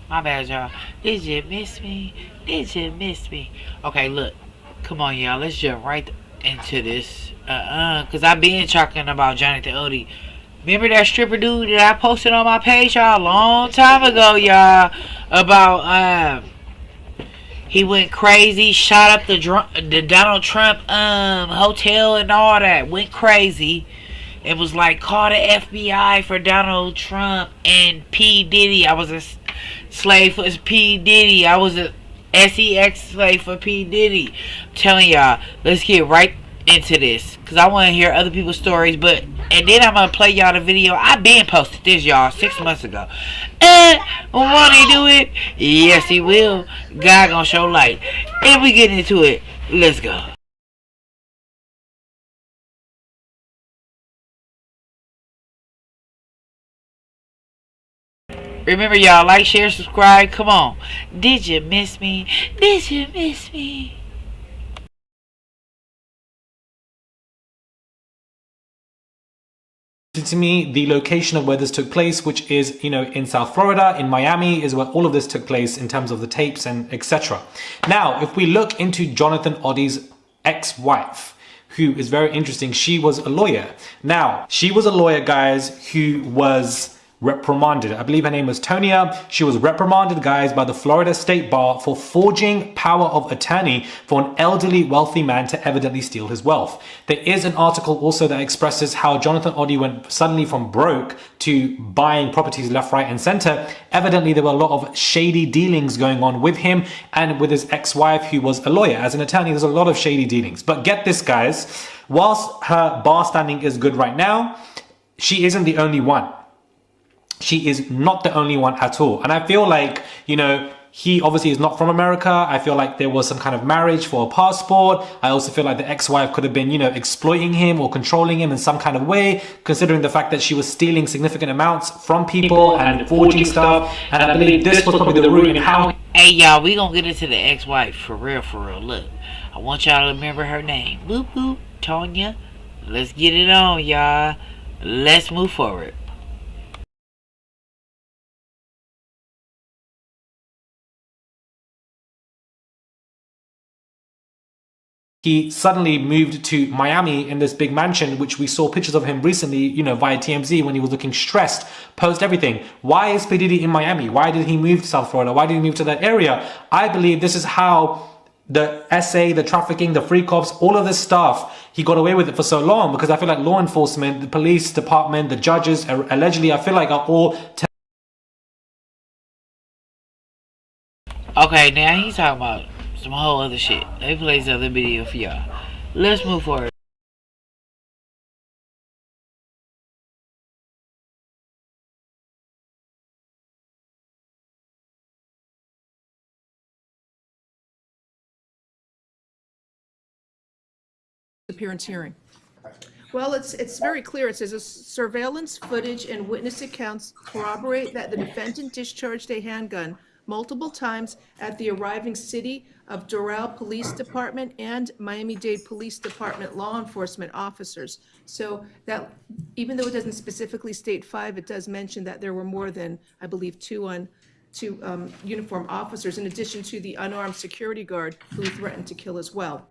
My bad, y'all. Did you miss me? Did you miss me? Okay, look. Come on, y'all. Let's jump right into this. Cause I been talking about Johnathan. Remember that stripper dude that I posted on my page, y'all, a long time ago, y'all, about he went crazy, shot up the Donald Trump hotel and all that, went crazy. It was like call the FBI for Donald Trump and P Diddy. I was a slave for P Diddy. I was a sex slave for P Diddy. I'm telling y'all, let's get right into this because I want to hear other people's stories. But and then I'm gonna play y'all the video. I been posted this, y'all, 6 months ago. Won't he do it? Yes, he will. God gonna show light. And we get into it. Let's go. Remember, y'all, like, share, subscribe. Come on. Did you miss me? Did you miss me? To me, the location of where this took place, which is, in South Florida, in Miami, is where all of this took place in terms of the tapes and etc. Now, if we look into Jonathanoddi's ex-wife, who is very interesting, she was a lawyer. Now, she was a lawyer, guys, who was reprimanded. I believe her name was Tonia. She was reprimanded, guys, by the Florida State Bar for forging power of attorney for an elderly, wealthy man to evidently steal his wealth. There is an article also that expresses how Johnathanoddi went suddenly from broke to buying properties left, right, and center. Evidently, there were a lot of shady dealings going on with him and with his ex-wife, who was a lawyer. As an attorney, there's a lot of shady dealings. But get this, guys, whilst her bar standing is good right now, she isn't the only one. She is not the only one at all. And I feel like, he obviously is not from America. I feel like there was some kind of marriage for a passport. I also feel like the ex-wife could have been, exploiting him or controlling him in some kind of way, considering the fact that she was stealing significant amounts from people and forging stuff. And I believe this was probably the root in how... Hey, y'all, we gonna get into the ex-wife for real, for real. Look, I want y'all to remember her name. Boop, boop, Tonya. Let's get it on, y'all. Let's move forward. He suddenly moved to Miami in this big mansion, which we saw pictures of him recently, via TMZ when he was looking stressed, post everything. Why is P. Diddy in Miami? Why did he move to South Florida? Why did he move to that area? I believe this is how the SA, the trafficking, the free cops, all of this stuff, he got away with it for so long, because I feel like law enforcement, the police department, the judges, allegedly, I feel like are all... Okay, now he's talking about some whole other shit. Let me play this other video for y'all. Let's move forward. Appearance hearing. Well, it's very clear. It says a surveillance footage and witness accounts corroborate that the defendant discharged a handgun multiple times at the arriving City of Doral Police Department and Miami-Dade Police Department law enforcement officers. So that, even though it doesn't specifically state 5, it does mention that there were more than, I believe, two uniformed officers, in addition to the unarmed security guard who threatened to kill as well.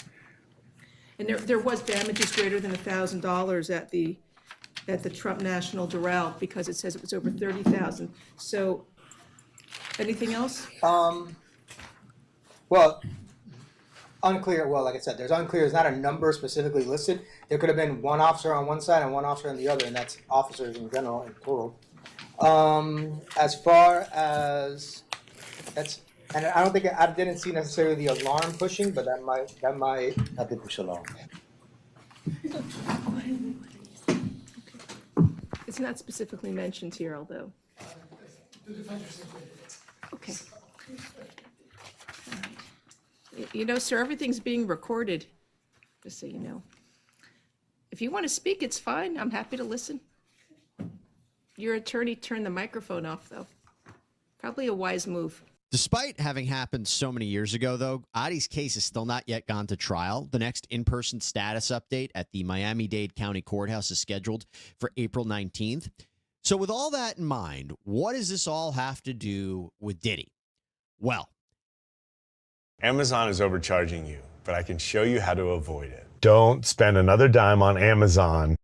And there was damages greater than $1,000 at the Trump National Doral, because it says it was over 30,000. So, anything else? Well, unclear. Well, like I said, there's unclear. There's not a number specifically listed. There could have been one officer on one side and one officer on the other, and that's officers in general and plural. As far as that's. And I don't think I didn't see necessarily the alarm pushing, but that might I did push alarm. It's not specifically mentioned here, although. Okay. Sir, everything's being recorded, just so you know. If you want to speak, it's fine. I'm happy to listen. Your attorney turned the microphone off, though. Probably a wise move. Despite having happened so many years ago, though, Otti's case has still not yet gone to trial. The next in-person status update at the Miami-Dade County Courthouse is scheduled for April 19th. So with all that in mind, what does this all have to do with Diddy? Well, Amazon is overcharging you, but I can show you how to avoid it. Don't spend another dime on Amazon.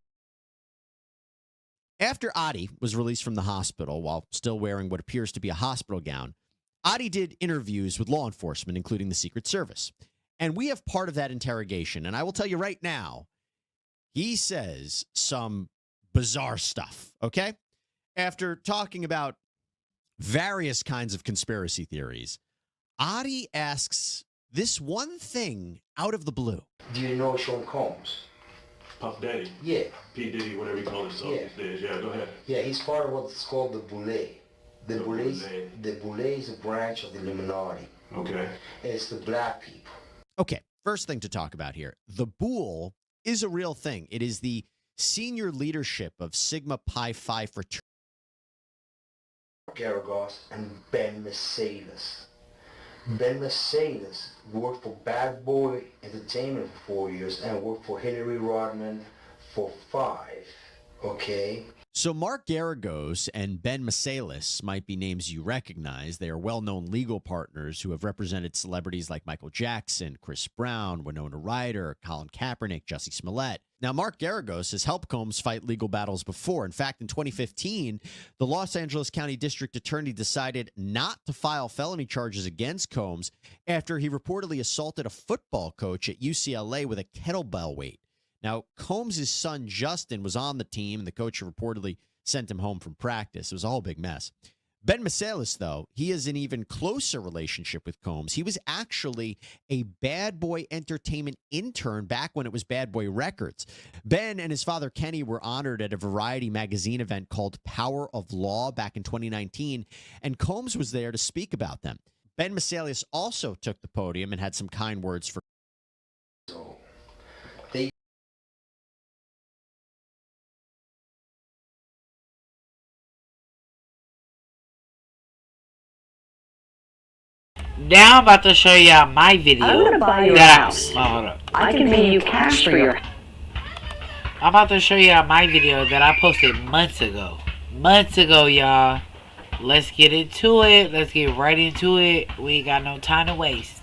after Otti was released from the hospital while still wearing what appears to be a hospital gown, Otti did interviews with law enforcement, including the Secret Service. And we have part of that interrogation. And I will tell you right now, he says some bizarre stuff, okay? After talking about various kinds of conspiracy theories, Otti asks this one thing out of the blue. Do you know Sean Combs? Puff Daddy. Yeah. PDIDDY, whatever you call himself Yeah. these days. Yeah, go ahead. Yeah, he's part of what's called the Boule. The Boule is a branch of the Illuminati. Okay. It's the black people. Okay, first thing to talk about here. The Boule is a real thing. It is the senior leadership of Sigma Pi Phi fraternity. Garagos and Ben Mercedes. Ben Mercedes worked for Bad Boy Entertainment for 4 years and worked for Hillary Rodman for 5. Okay? So Mark Garagos and Ben Masalis might be names you recognize. They are well-known legal partners who have represented celebrities like Michael Jackson, Chris Brown, Winona Ryder, Colin Kaepernick, Jussie Smollett. Now, Mark Garagos has helped Combs fight legal battles before. In fact, in 2015, the Los Angeles County District Attorney decided not to file felony charges against Combs after he reportedly assaulted a football coach at UCLA with a kettlebell weight. Now, Combs' son, Justin, was on the team, and the coach reportedly sent him home from practice. It was a whole big mess. Ben Masalis, though, he has an even closer relationship with Combs. He was actually a Bad Boy Entertainment intern back when it was Bad Boy Records. Ben and his father, Kenny, were honored at a Variety magazine event called Power of Law back in 2019, and Combs was there to speak about them. Ben Masalis also took the podium and had some kind words for So they Now I'm about to show y'all my video. I want to buy your that house. Hold up. I can pay you cash for your I'm about to show y'all my video that I posted months ago. Months ago, y'all. Let's get into it. Let's get right into it. We ain't got no time to waste.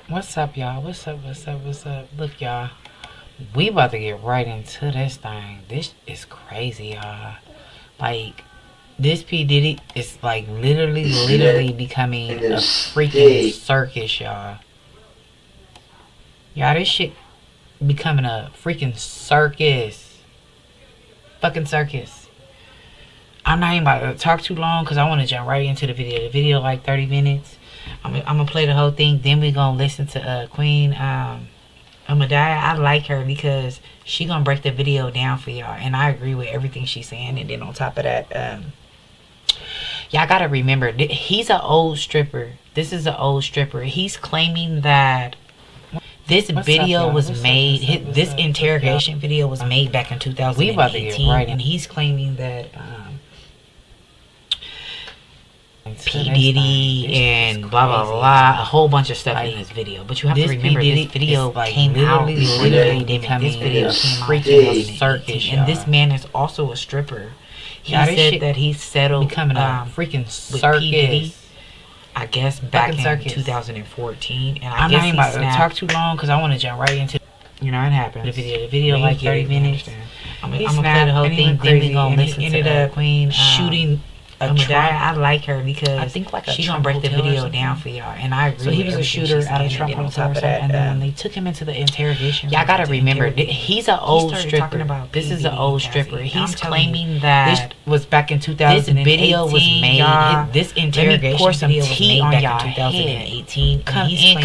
What's up, y'all? What's up? Look, y'all. We about to get right into this thing. This is crazy, y'all. Like, This P Diddy is like literally becoming a freaking circus, y'all. Y'all, this shit becoming a freaking circus. Fucking circus. I'm not even about to talk too long because I want to jump right into the video. The video like 30 minutes. I'm gonna play the whole thing. Then we gonna listen to Queen Amadaya. I like her because she gonna break the video down for y'all, and I agree with everything she's saying. And then on top of that, y'all gotta remember, he's an old stripper. This is an old stripper. He's claiming that this video was made, this interrogation video was made back in 2018, and he's claiming that P Diddy and blah blah blah, a whole bunch of stuff in this video. But you have to remember, this video came out literally. This video came out freaking circus, and this man is also a stripper. He said that he settled becoming a freaking circus, I guess, back in 2014. And I'm not even about to talk too long because I want to jump right into, you know, it happened. The video like 30 minutes. I'm gonna play the whole thing. Then we gonna listen to Queen shooting a truck. I like her because I think like she's gonna break the video down for y'all, and I agree. So he was a shooter at a Trump on top of that, and then when they took him into the interrogation, y'all gotta remember, he's an old stripper. This is an old stripper. He's claiming that this was back in 2018. This video was made. This interrogation video was made back in 2018. Come in,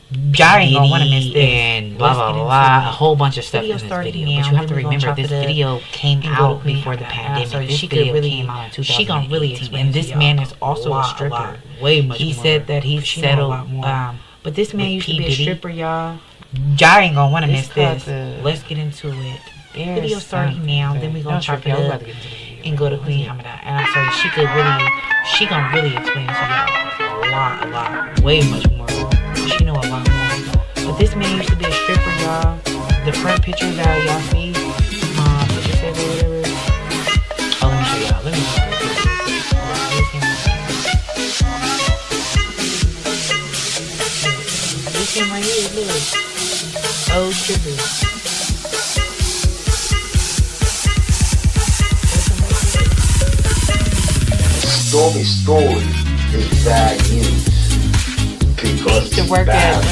y'all ain't gonna want to miss this, and blah blah blah, a whole bunch of stuff in this video. But you have to remember, this video came out before the pandemic. So this video came out in 2018. She gonna really explain. And this man is also a stripper. Way much. He said that he settled. But this man used to be a stripper, y'all. Y'all ain't gonna want to miss this. Let's get into it. Video starting now. Then we gonna chop it up and go to Queen Hamada. And I'm sorry, she gonna really explain to y'all a lot, way much more. She know a lot more. But this man used to be a stripper, y'all. The front picture that y'all see, picture says or whatever. Oh, let me show y'all. Let me show y'all. This him right here, look. Old stripper. Story is bad news. Because he used to work at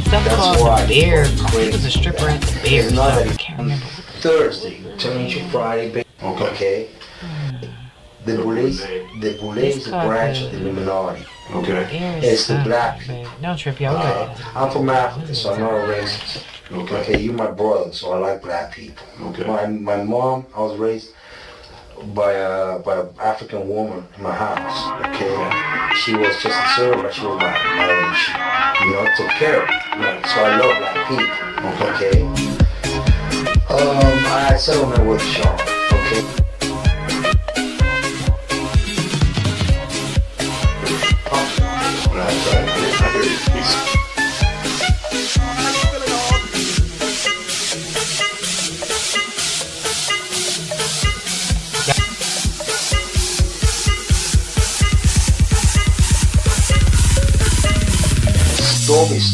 something called the Bear. He was a stripper at the Bear. I can't remember. Thursday, turning to Friday. Okay. The police is a branch of the Illuminati. Okay. It's the black people. No trip, y'all. I'm from Africa, so I'm not a racist. Okay, you my brother, so I like black people. Okay. My mom, I was raised by an African woman in my house. Okay, she was just a servant, but she was my age. You know, took care of me. Right. So I love black people. Okay. I had settlement with Sean. Okay.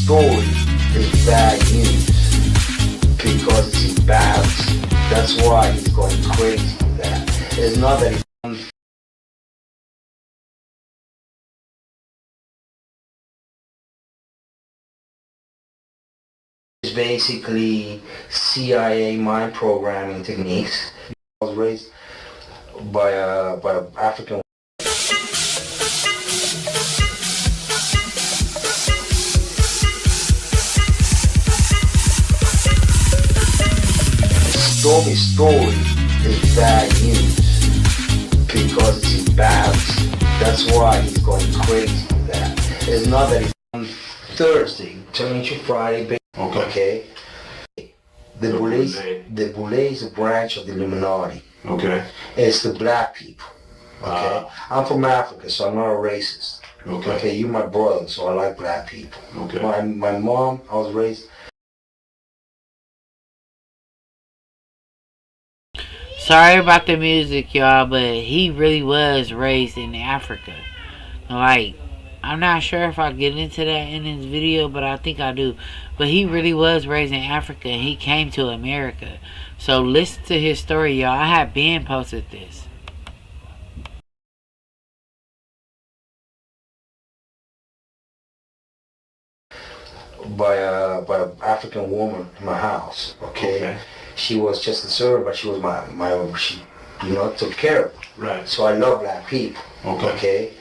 Story is bad news because it's imbalanced. That's why he's going crazy with that. It's not that it's basically CIA mind programming techniques. I was raised by an African. Story is bad news because it's imbalanced. That's why he's going crazy with that. It's not that he's on Thursday, turning to Friday. Okay. The Boule is a branch of the Illuminati. Okay. It's the black people. Okay. I'm from Africa, so I'm not a racist. Okay. You my brother, so I like black people. Okay. My mom, I was raised. Sorry about the music, y'all, but he really was raised in Africa. Like, I'm not sure if I get into that in this video, but I think I do. But he really was raised in Africa and he came to America. So listen to his story, y'all. I had been posted this. By an African woman in my house. Okay. She was just a servant, but she was she, took care of me. Right. So I love black people. Okay.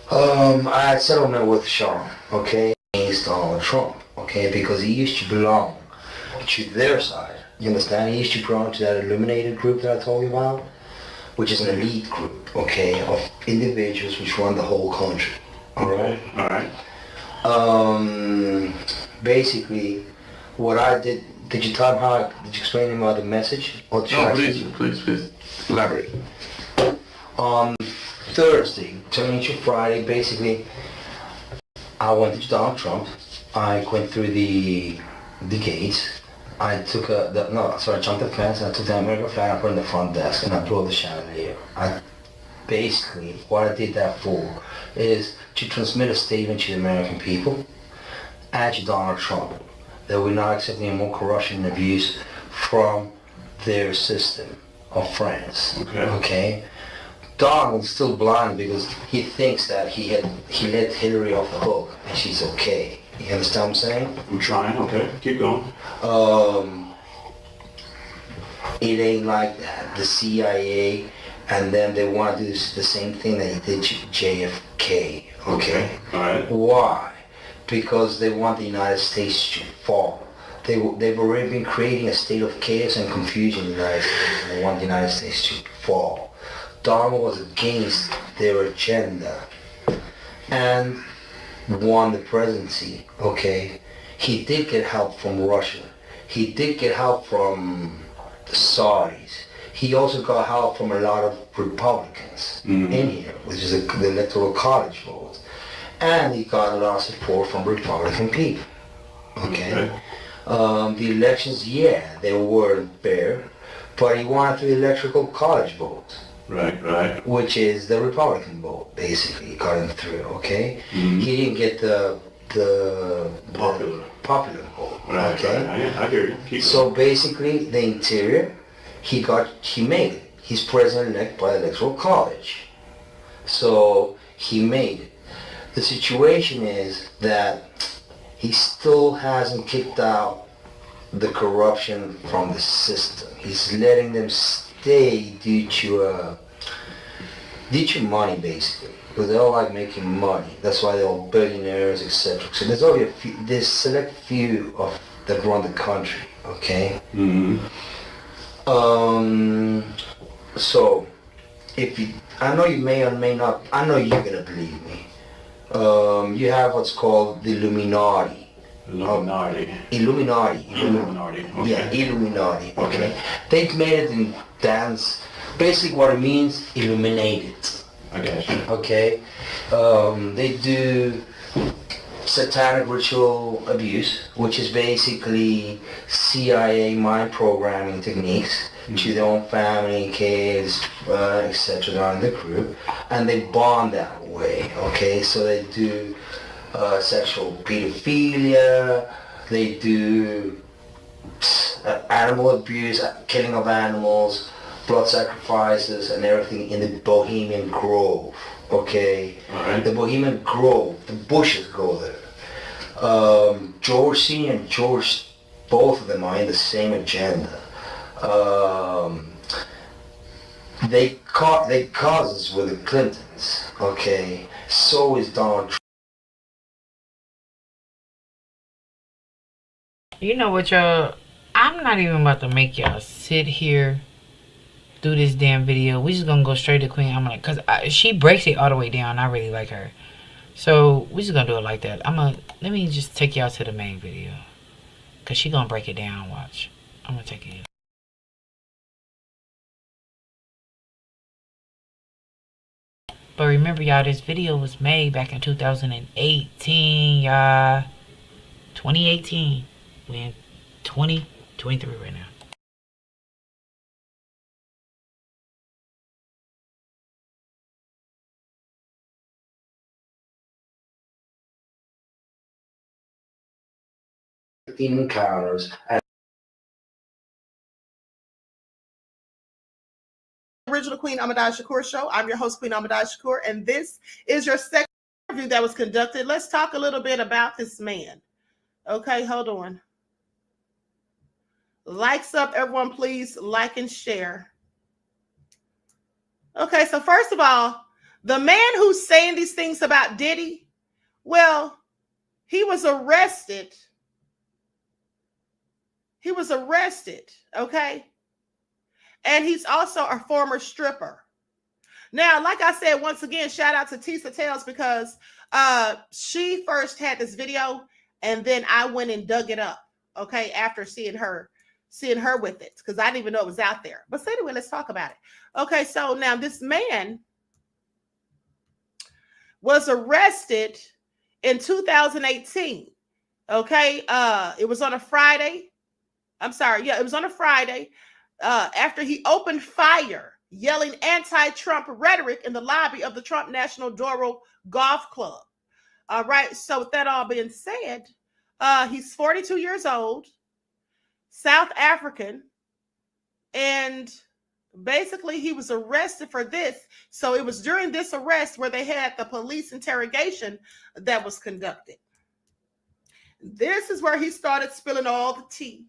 I had settlement with Sean. Okay. Against Donald Trump. Okay, because he used to belong to their side. You understand? He used to belong to that illuminated group that I told you about, which is an elite group. Okay, of individuals which run the whole country. All right. All right. Basically, what I did you tell him did you explain to him about the message? Or Please, elaborate. On Thursday, turning to Friday, basically, I went to Donald Trump. I went through the gates. I took I jumped the fence and I took the American flag and I put it in the front desk and I blew up the chandelier. Basically, what I did that for is to transmit a statement to the American people and to Donald Trump that we're not accepting any more corruption and abuse from their system of France. Okay? Donald's still blind because he thinks that he let Hillary off the hook and she's okay. You understand what I'm saying? I'm trying. Okay, keep going. It ain't like that. The CIA and then they want to do the same thing that he did to JFK. Okay? All right. Why? Because they want the United States to fall. They've already been creating a state of chaos and confusion in the United States, and they want the United States to fall. Donald was against their agenda and won the presidency. Okay? He did get help from Russia. He did get help from the Saudis. He also got help from a lot of Republicans in here, which is the electoral college vote. And he got a lot of support from Republican people. Okay? The elections, they weren't fair, but he wanted the electoral college vote. Right. Which is the Republican vote, basically, got him through, okay? He didn't get the popular vote, okay? Right. I hear you. Keep So basically, the interior, he made it. He's president-elect by the electoral college. So he made it. The situation is that he still hasn't kicked out the corruption from the system. He's letting them stay due to money, basically, because they all like making money. That's why they're all billionaires, etc. So there's only there's select few that run the country. Okay. So I know you may or may not. I know you're gonna believe me. You have what's called the Illuminati. Illuminati. Okay. Yeah, Illuminati. Okay. They've made it in dance. Basically, what it means, illuminated. I got you. Okay. They do satanic ritual abuse, which is basically CIA mind programming techniques to their own family, kids, etc. in the group, and they bond that way. Okay, so they do sexual pedophilia, they do animal abuse, killing of animals, blood sacrifices, and everything in the Bohemian Grove. Okay, right. The Bohemian Grove, the Bushes go there. George Senior and George, both of them are in the same agenda. They cousins with the Clintons. Okay, so is Donald Trump. You know what, y'all? I'm not even about to make y'all sit here do this damn video. We just gonna go straight to Queen. I'm like, cause she breaks it all the way down. I really like her, so we just gonna do it like that. Let me just take y'all to the main video, cause she gonna break it down. Watch, I'm gonna take it. But remember, y'all, this video was made back in 2018, y'all. 2018. We're in 2023 right now. 15 encounters, and Original Queen Ahmadai Shakur Show. I'm your host, Queen Ahmadai Shakur, and this is your second interview that was conducted. Let's talk a little bit about this man. Okay, hold on. Likes up, everyone, please like and share. Okay, so first of all, the man who's saying these things about Diddy, well, he was arrested. He was arrested, okay? And he's also a former stripper. Now, like I said, once again, shout out to Tisa Tales because she first had this video and then I went and dug it up, okay, after seeing her with it because I didn't even know it was out there. But so anyway, let's talk about it. Okay, so now this man was arrested in 2018, okay? It was on a Friday. I'm sorry, yeah, it was on a Friday after he opened fire yelling anti-Trump rhetoric in the lobby of the Trump National Doral Golf Club. All right, so with that all being said, he's 42 years old, South African, and basically he was arrested for this. So it was during this arrest where they had the police interrogation that was conducted. This is where he started spilling all the tea.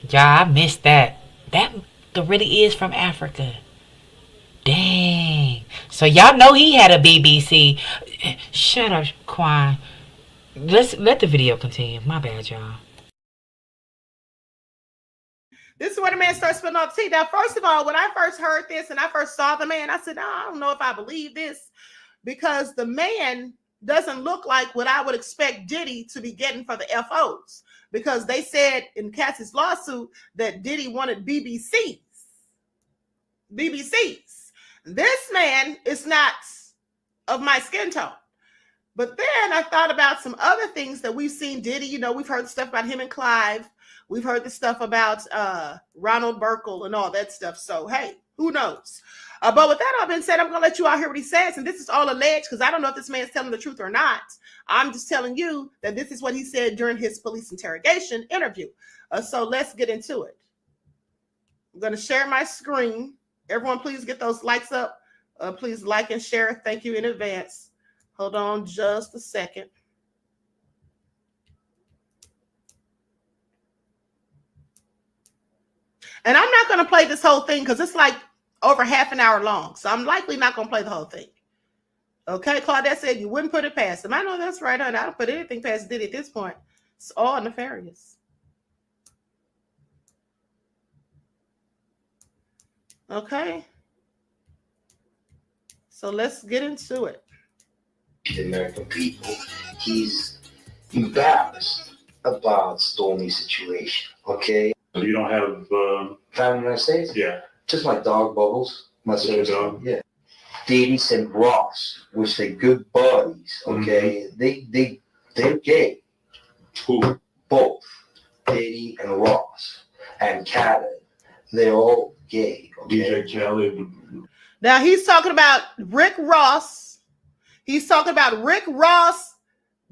Yeah, I missed that. That really is from Africa. Dang. So y'all know he had a BBC. Shut up, Quan. Let the video continue. My bad, y'all. This is where the man starts spilling all the tea. Now, first of all, when I first heard this and I first saw the man, I said, no, I don't know if I believe this because the man doesn't look like what I would expect Diddy to be getting for the FOs. Because they said in Cassie's lawsuit that Diddy wanted BBCs. This man is not of my skin tone. But then I thought about some other things that we've seen Diddy. You know, we've heard the stuff about him and Clive. We've heard the stuff about Ronald Burkle and all that stuff. So, hey, who knows? But with that all being said, I'm going to let you all hear what he says. And this is all alleged because I don't know if this man's telling the truth or not. I'm just telling you that this is what he said during his police interrogation interview. So let's get into it. I'm going to share my screen. Everyone, please get those likes up. Please like and share. Thank you in advance. Hold on just a second. And I'm not going to play this whole thing because it's like over half an hour long. So I'm likely not going to play the whole thing. Okay, Claudette said you wouldn't put it past him. I know that's right, honey. I don't put anything past Diddy at this point. It's all nefarious. Okay. So let's get into it. The American people, he's embarrassed about Stormy's situation, okay? So you don't have Family in the United States? yeah. Just my dog Bubbles, my Just your sister. dog? Yeah. Diddy and Ross, which they're good buddies, okay? They're gay. Who? Both. Diddy and Ross. And Khaled. They're all gay. Okay? DJ Khaled. Now he's talking about Rick Ross. He's talking about Rick Ross,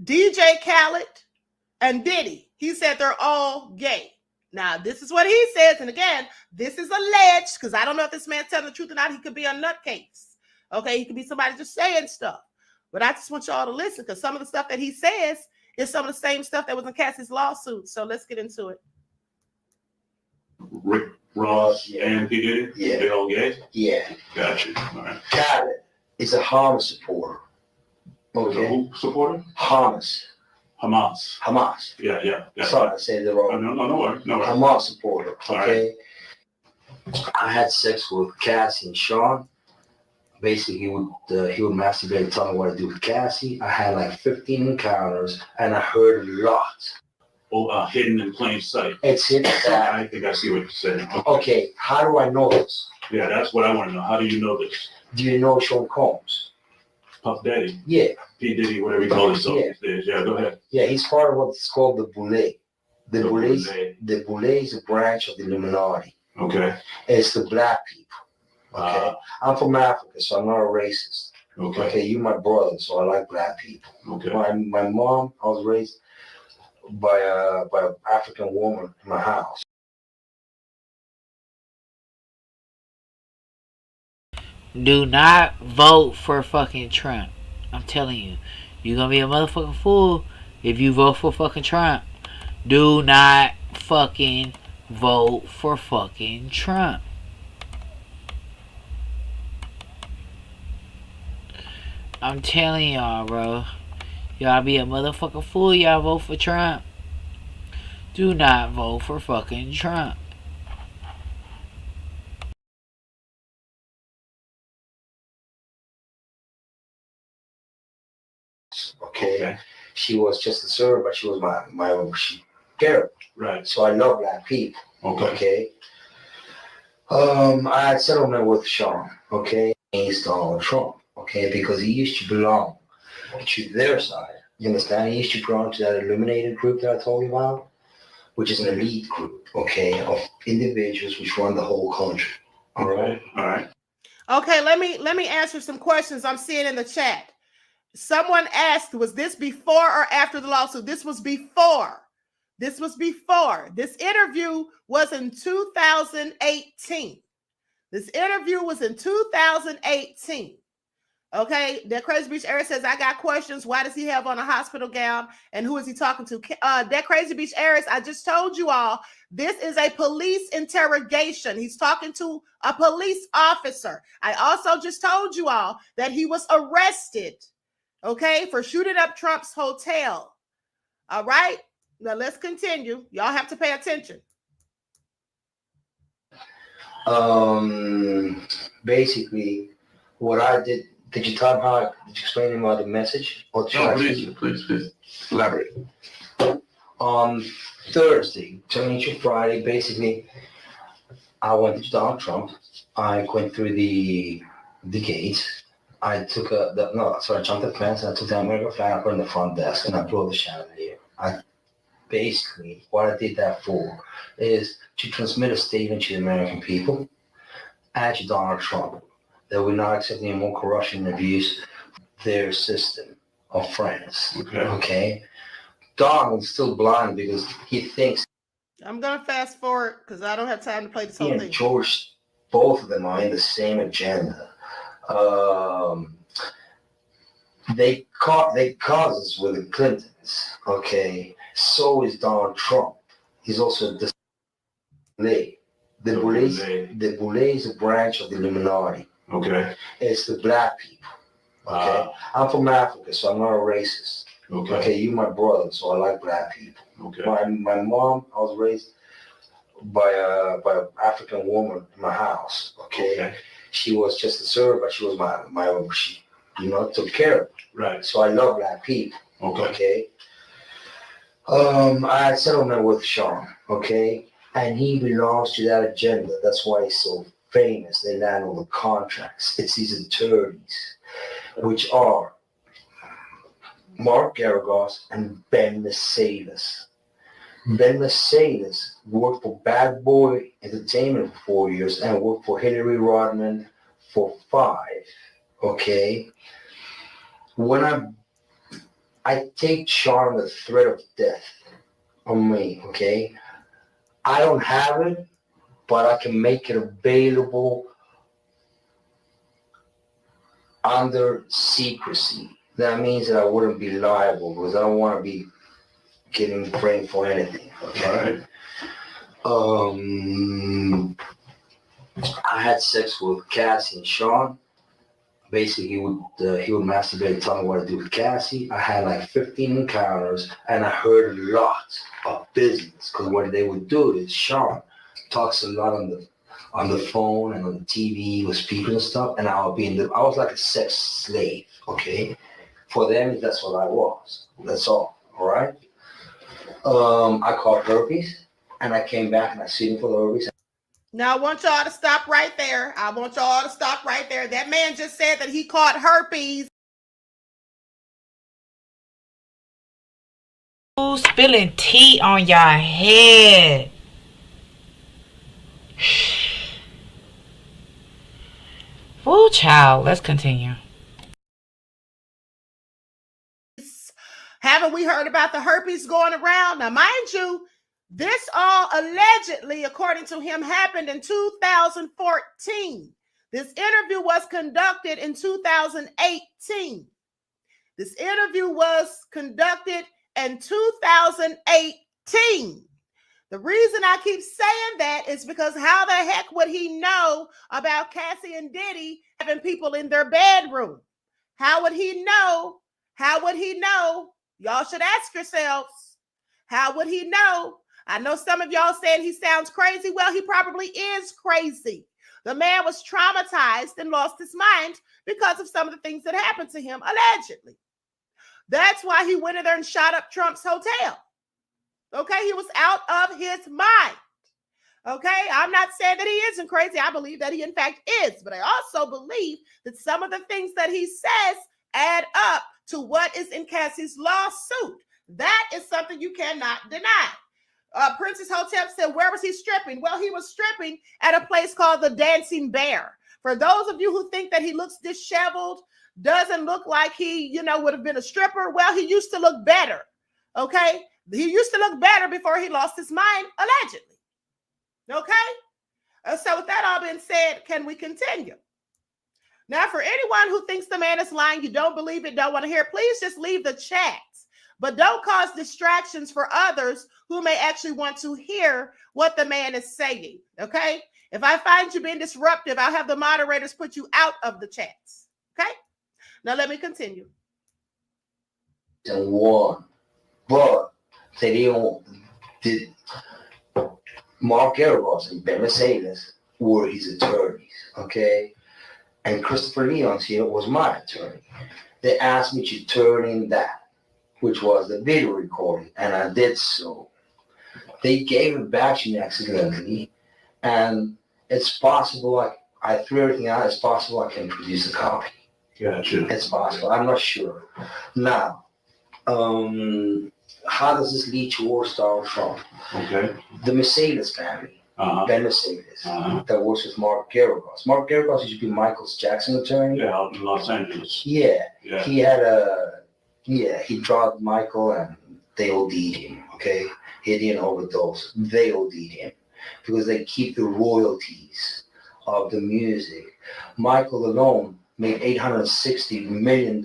DJ Khaled, and Diddy. He said they're all gay. Now, this is what he says. And again, this is alleged because I don't know if this man's telling the truth or not. He could be a nutcase. Okay, he could be somebody just saying stuff. But I just want y'all to listen because some of the stuff that he says is some of the same stuff that was in Cassie's lawsuit. So let's get into it. Rick Ross and P. Diddy? Yeah. They all gay? Yeah. Gotcha. All right. Khaled is a Hamas supporter. Okay. Who supporter? Hamas. Hamas. Yeah. Sorry, I said it wrong. No worries. Hamas supporter. All Okay. I had sex with Cassie and Sean. Basically, he would masturbate and tell me what to do with Cassie. I had like 15 encounters, and I heard a lot. Oh, hidden in plain sight. It's hidden. I think I see what you're saying. Okay, how do I know this? Yeah, that's what I want to know. How do you know this? Do you know Sean Combs? Puff Daddy? Yeah. P. Diddy, whatever you call himself these days. Yeah, go ahead. Yeah, he's part of what's called the Boule. The Boule is a branch of the Illuminati. Okay. It's the black people. Okay. I'm from Africa, so I'm not a racist. Okay. You my brother, so I like black people. Okay. My mom, I was raised by an African woman in my house. Do not vote for fucking Trump. I'm telling you. You're gonna be a motherfucking fool if you vote for fucking Trump. Do not fucking vote for fucking Trump. I'm telling y'all, bro. Y'all be a motherfucking fool. Y'all vote for Trump. Do not vote for fucking Trump. Okay. She was just a server, but she was my girl. Right. So I love black people. Okay. I had settlement with Sean, against Donald Trump, because he used to belong to their side. You understand? He used to belong to that illuminated group that I told you about, which is an elite group, of individuals which run the whole country. All right. Okay, let me answer some questions I'm seeing in the chat. Someone asked, was this before or after the lawsuit? This was before. This was before. This interview was in 2018. This interview was in 2018. Okay, that Crazy Beach Aries says, I got questions. Why does he have on a hospital gown? And who is he talking to? That Crazy Beach Aries, I just told you all, this is a police interrogation. He's talking to a police officer. I also just told you all that he was arrested, for shooting up Trump's hotel. All right, now let's continue. Y'all have to pay attention. Basically, what I did you tell him how? Did you explain him about the message? Or Please elaborate. On Thursday, turning to Friday, basically, I went to Donald Trump. I went through the gates. I took I jumped the fence. I took the American flag. I put it in the front desk, and I blew the chandelier. Basically, what I did that for is to transmit a statement to the American people and to Donald Trump that we're not accepting any more corruption and abuse their system of friends. Okay? Donald's still blind because he thinks. I'm going to fast forward because I don't have time to play this whole thing. George, both of them are in the same agenda. They cousins with the Clintons. So is Donald Trump. He's also the Boulay. The Boulay is a branch of the Illuminati. It's the black people. I'm from Africa, so I'm not a racist. You my brother, so I like black people. My mom, I was raised by an African woman in my house. She was just a server, but she was she took care of me. Right. So I love black people. I had settlement with Sean. And he belongs to that agenda. That's why he's so famous. They land all the contracts. It's these attorneys, which are Mark Garagos and Ben Mercedes. Ben Mercedes worked for Bad Boy Entertainment for 4 years and worked for Hillary Rodman for 5. When I take Sean the threat of death on me, I don't have it, but I can make it available under secrecy. That means that I wouldn't be liable because I don't want to be getting framed for anything. I had sex with Cassie and Sean. Basically, he would masturbate and tell me what to do with Cassie. I had like 15 encounters, and I heard a lot of business because what they would do is Sean talks a lot on the phone and on the TV with speakers and stuff, and I was like a sex slave. For them, that's what I was. That's all. All right. I caught herpes, and I came back and I sued him for the herpes. Now, I want y'all to stop right there. That man just said that he caught herpes. Who's spilling tea on your head? Ooh, child. Let's continue. Haven't we heard about the herpes going around? Now, mind you, this all allegedly, according to him, happened in 2014. This interview was conducted in 2018. This interview was conducted in 2018. The reason I keep saying that is because how the heck would he know about Cassie and Diddy having people in their bedroom? How would he know? How would he know? Y'all should ask yourselves. How would he know? I know some of y'all saying he sounds crazy. Well, he probably is crazy. The man was traumatized and lost his mind because of some of the things that happened to him, allegedly. That's why he went in there and shot up Trump's hotel. Okay, he was out of his mind. Okay, I'm not saying that he isn't crazy. I believe that he in fact is, but I also believe that some of the things that he says add up to what is in Cassie's lawsuit. That is something you cannot deny. Princess Hotep said, where was he stripping? Well, he was stripping at a place called the Dancing Bear. For those of you who think that he looks disheveled, doesn't look like he, would have been a stripper, well, he used to look better. Okay? He used to look better before he lost his mind, allegedly. Okay? So with that all being said, can we continue? Now, for anyone who thinks the man is lying, you don't believe it, don't want to hear it, please just leave the chat. But don't cause distractions for others who may actually want to hear what the man is saying, okay? If I find you being disruptive, I'll have the moderators put you out of the chats, okay? Now let me continue. And one, but they did Mark Eros and Ben Mercedes were his attorneys, okay? And Christopher Leon's here was my attorney. They asked me to turn in that, which was the video recording, and I did so. They gave it back to me accidentally, and it's possible I threw everything out. It's possible I can produce a copy. Gotcha. It's possible. I'm not sure. Now, how does this lead to War Star Trump? Okay. The Mercedes family, Ben Mercedes, that works with Mark Geragos. Mark Geragos used to be Michael Jackson's attorney. Yeah, out in Los Angeles. Yeah. Yeah. He had he drugged Michael and they OD'd him, okay? He didn't overdose. They OD'd him because they keep the royalties of the music. Michael alone made $860 million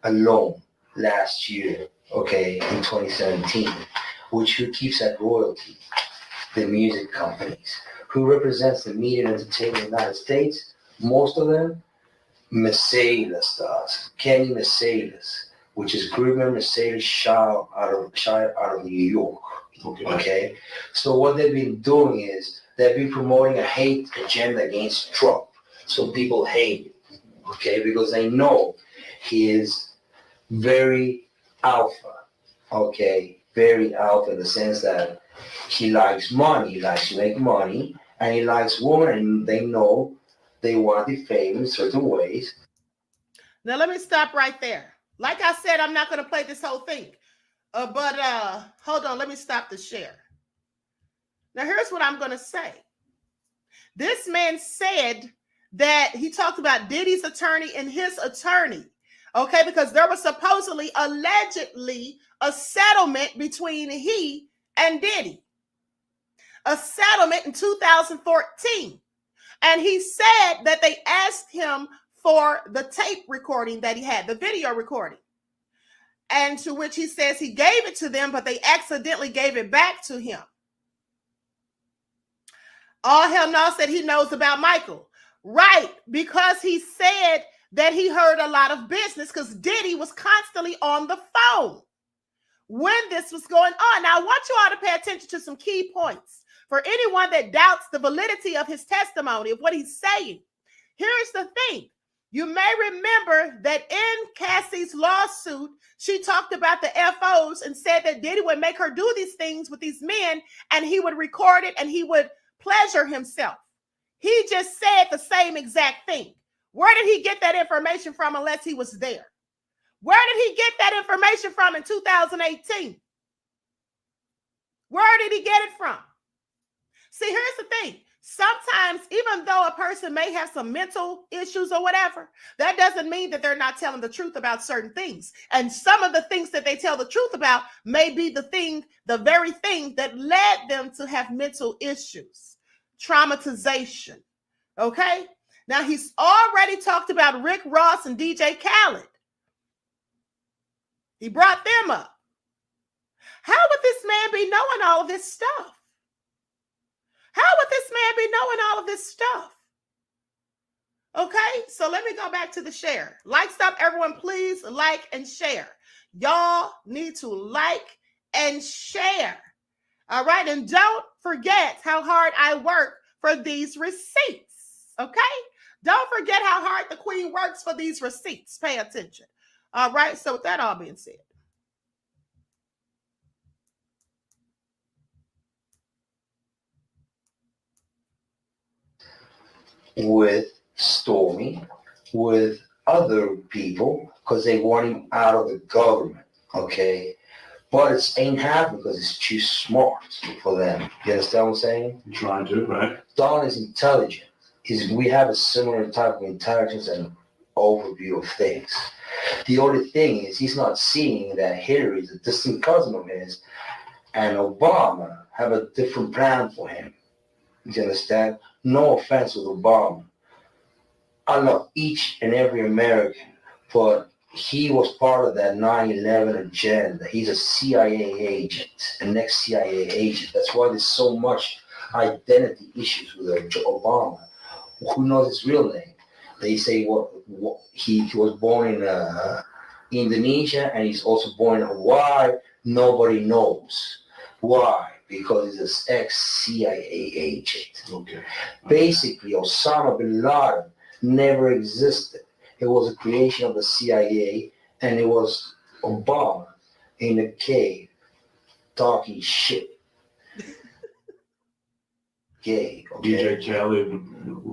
alone last year, okay, in 2017, which who keeps that royalty? The music companies. Who represents the media and entertainment in the United States? Most of them, Mercedes does. Kenny Mercedes, which is Greenman Mercedes Shire out of New York. Okay. So what they've been doing is they've been promoting a hate agenda against Trump. So people hate him. Okay, because they know he is very alpha. Okay, very alpha in the sense that he likes money, he likes to make money, and he likes women, and they know they want to be famous in certain ways. Now let me stop right there. Like I said, I'm not going to play this whole thing. But hold on, let me stop the share. Now here's what I'm going to say. This man said that he talked about Diddy's attorney and his attorney. Okay, because there was supposedly, allegedly, a settlement between he and Diddy. A settlement in 2014. And he said that they asked him for the tape recording that he had, the video recording. And to which he says he gave it to them, but they accidentally gave it back to him. All hell no said he knows about Michael. Right, because he said that he heard a lot of business because Diddy was constantly on the phone when this was going on. Now, I want you all to pay attention to some key points. For anyone that doubts the validity of his testimony, of what he's saying, here's the thing. You may remember that in Cassie's lawsuit, she talked about the FOs and said that Diddy would make her do these things with these men and he would record it and he would pleasure himself. He just said the same exact thing. Where did he get that information from unless he was there? Where did he get that information from in 2018? Where did he get it from? See, here's the thing. sometimes, even though a person may have some mental issues or whatever, that doesn't mean that they're not telling the truth about certain things. And some of the things that they tell the truth about may be the very thing that led them to have mental issues, traumatization. Okay? Now, he's already talked about Rick Ross and DJ Khaled. He brought them up. How would this man be knowing all of this stuff? How would this man be knowing all of this stuff? Okay, so let me go back to the share. Like stuff, everyone, please like and share. Y'all need to like and share. All right, and don't forget how hard I work for these receipts. Okay, don't forget how hard the queen works for these receipts. Pay attention. All right, so with that all being said, with Stormy, with other people, because they want him out of the government, okay? But it ain't happening because it's too smart for them. You understand what I'm saying? You're trying to, right? Don is intelligent. We have a similar type of intelligence and overview of things. The only thing is he's not seeing that Hillary is a distant cousin of his and Obama have a different plan for him. You understand? No offense with Obama. I love each and every American, but he was part of that 9/11 agenda. He's a CIA agent, an ex-CIA agent. That's why there's so much identity issues with Obama. Who knows his real name? They say he was born in Indonesia and he's also born in Hawaii. Nobody knows. Why? Because he's an ex-CIA agent. Okay. Basically, Osama bin Laden never existed. It was a creation of the CIA, and it was Obama in a cave talking shit. Gay. Okay? DJ Khaled,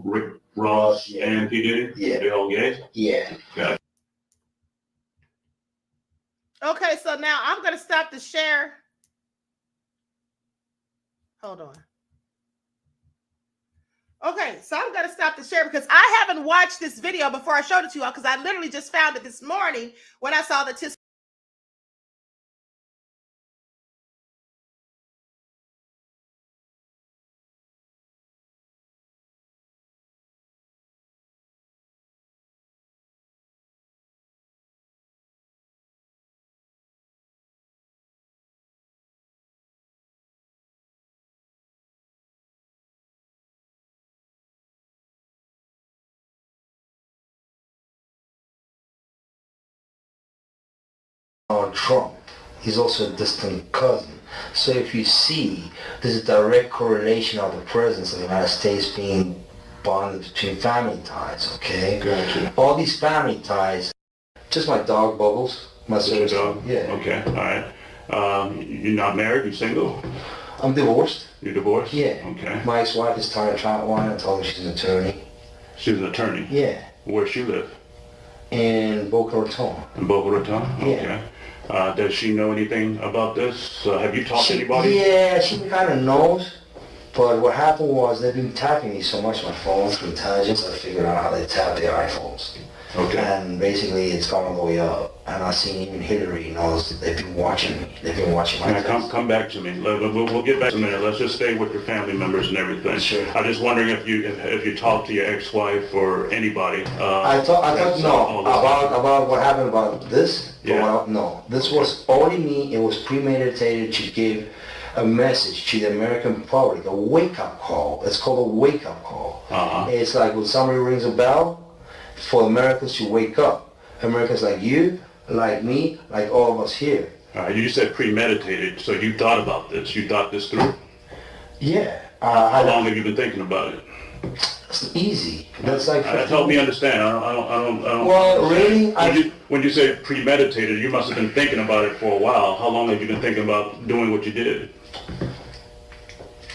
Rick Ross, Yeah. and P. Diddy? Yeah. They all gay? Yeah. Gotcha. okay, so now I'm going to stop the share. Hold on. Okay, so I'm going to stop the share because I haven't watched this video before I showed it to y'all because I literally just found it this morning when I saw the Trump. He's also a distant cousin. So if you see, there's a direct correlation of the presence of the United States being bonded between family ties, okay? Gotcha. All these family ties, just my dog Bubbles, my That's your sister. dog? Yeah. Okay, all right. You're not married? You're single? I'm divorced. You're divorced? Yeah. Okay. My ex-wife is tired of Chef Quan. I told her she's an attorney. She's an attorney? Yeah. Where she live? In Boca Raton. In Boca Raton? Yeah. Okay. Does she know anything about this? Have you talked to anybody? Yeah, she kind of knows. But what happened was they've been tapping me so much on my phone through intelligence. I figured out how they tap their iPhones. Okay. And basically it's gone all the way up. And I seen even Hillary knows that they've been watching me. They've been watching my Now, come back to me. We'll get back in a minute. Let's just stay with your family members and everything. Sure. I'm just wondering if you talked to your ex-wife or anybody. I thought no about what happened about this. Yeah. No, this was only me. It was premeditated to give a message to the American public, a wake-up call. It's called a wake-up call. Uh-huh. It's like when somebody rings a bell for Americans to wake up. Americans like you, like me, like all of us here. You said premeditated, so you thought about this. You thought this through. Yeah. How long have you been thinking about it? It's easy. That's like. Help me understand. I don't. Well, really, when you say premeditated, you must have been thinking about it for a while. How long have you been thinking about doing what you did?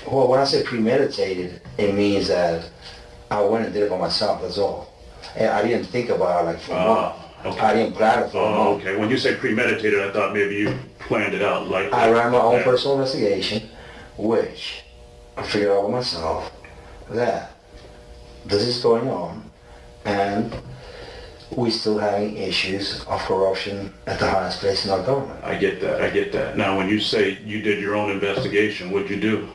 Well, when I say premeditated, it means that I went and did it by myself. That's all. And I didn't think about it like for a month. Okay. I didn't plan it for a month. Okay. When you say premeditated, I thought maybe you planned it out. I ran my own personal investigation, which I figured out by myself. that this is going on, and we're still having issues of corruption at the highest place in our government. I get that. Now, when you say you did your own investigation, what'd you do?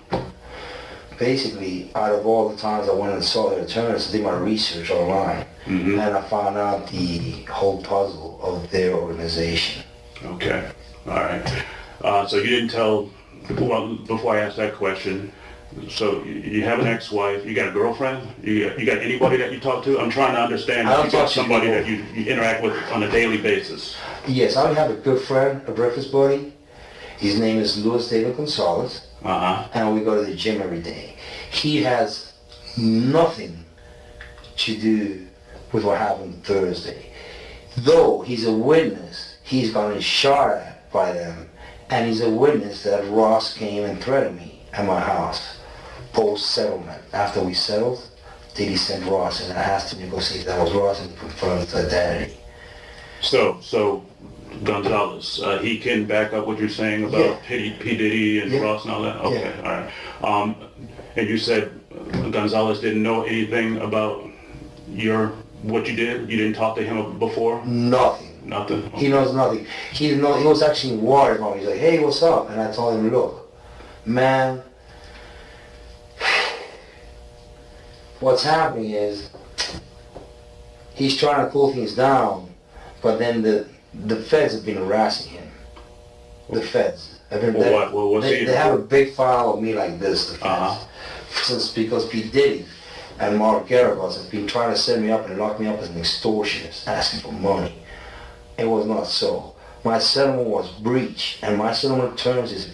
Basically, out of all the times I went and saw the attorneys, I did my research online, and I found out the whole puzzle of their organization. Okay, all right. So you didn't tell, before I ask that question, so you have an ex-wife, you got a girlfriend, you got anybody that you talk to? I'm trying to understand if you got somebody that you interact with on a daily basis. Yes, I have a good friend, a breakfast buddy. His name is Luis David Gonzalez, and we go to the gym every day. He has nothing to do with what happened Thursday. Though he's a witness, he's gotten shot at by them, and he's a witness that Ross came and threatened me at my house. Post-settlement, after we settled, Diddy sent Ross, and I asked him to negotiate. That was Ross, and he confirmed his identity. So Gonzalez, he can back up what you're saying about P. Diddy and Ross and all that? Okay, all right. And you said Gonzalez didn't know anything about what you did? You didn't talk to him before? Nothing. Nothing? Okay. He knows nothing. He didn't know. He was actually worried about me. He's like, hey, what's up? And I told him, look, man, what's happening is he's trying to cool things down, but then the feds have been harassing him. The feds. They have a big file of me like this, the feds. Because P. Diddy and Mark Garagos have been trying to set me up and lock me up as an extortionist, asking for money. It was not so. My settlement was breached, and my settlement terms is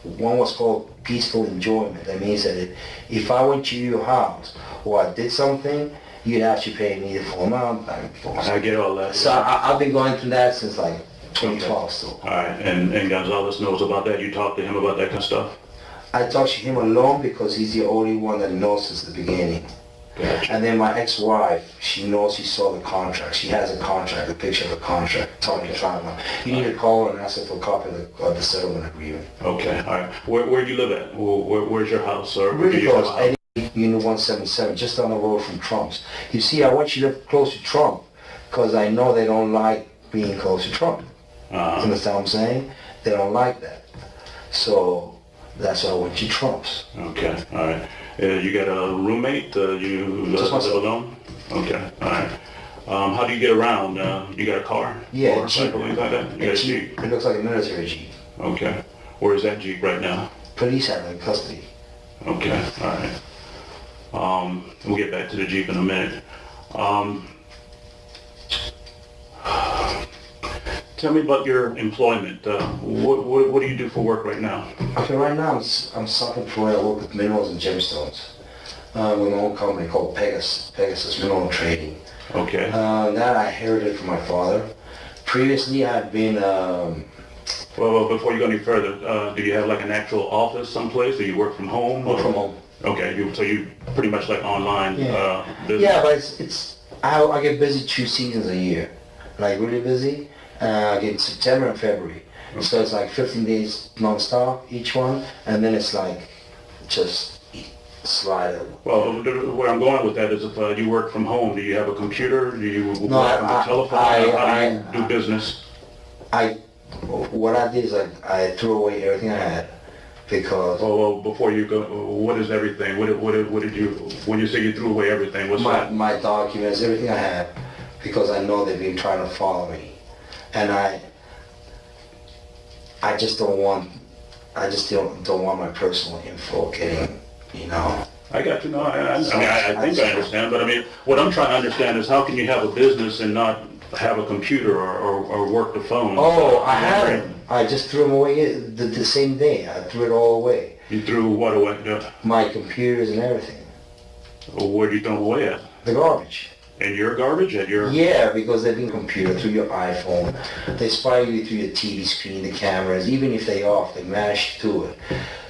one was called peaceful enjoyment. That means that if I went to your house or I did something, you'd have to pay me the full amount back and forth. I get all that. So I've been going through that since like 2012 still. All right, and Gonzalez knows about that? You talked to him about that kind of stuff? I talked to him alone because he's the only one that knows since the beginning. Gotcha. And then my ex-wife, she knows, she saw the contract. She has a contract, a picture of the contract. Tony Trama. You need to call her and ask her for a copy of the settlement agreement. Okay, all right. Where do you live at? Where's your house? Or really close. Unit 177, just down the road from Trump's. You see, I want you to live close to Trump because I know they don't like being close to Trump. You understand what I'm saying? They don't like that. So that's why I went to Trump's. Okay, all right. You got a roommate? You live alone? Okay, all right. How do you get around? You got a car? Yeah, or Jeep. Like that? You got a Jeep? It looks like a military Jeep. Okay. Where is that Jeep right now? Police have it in custody. Okay, all right. We'll get back to the Jeep in a minute. Tell me about your employment. What do you do for work right now? Okay, right now I'm self-employed. I work with minerals and gemstones with my own company called Pegasus Mineral Trading. Okay. That I inherited from my father. Previously, I had been. Well, before you go any further, do you have like an actual office someplace? Do you work from home? Work from home. Okay, so you pretty much like online business. Yeah, but I get busy 2 seasons a year, like really busy. I get September and February, so it's like 15 days non-stop each one, and then it's like just slide over. Well, where I'm going with that is if you work from home, do you have a computer? Do you work on the telephone? How do you do business? What I did is I threw away everything I had because. Well, before you go, what is everything? What did you? When you say you threw away everything, what's that? My documents, everything I had, because I know they've been trying to follow me. And I just don't want my personal info getting, I got you. No, I think I understand. But I mean, what I'm trying to understand is how can you have a business and not have a computer or work the phone? Oh, I haven't. I just threw them away the same day. I threw it all away. You threw what away? My computers and everything. Where do you throw them away at? The garbage. And your garbage at your... Yeah, because they've been computer through your iPhone. They spy you through your TV screen, the cameras. Even if they're off, they manage to do it.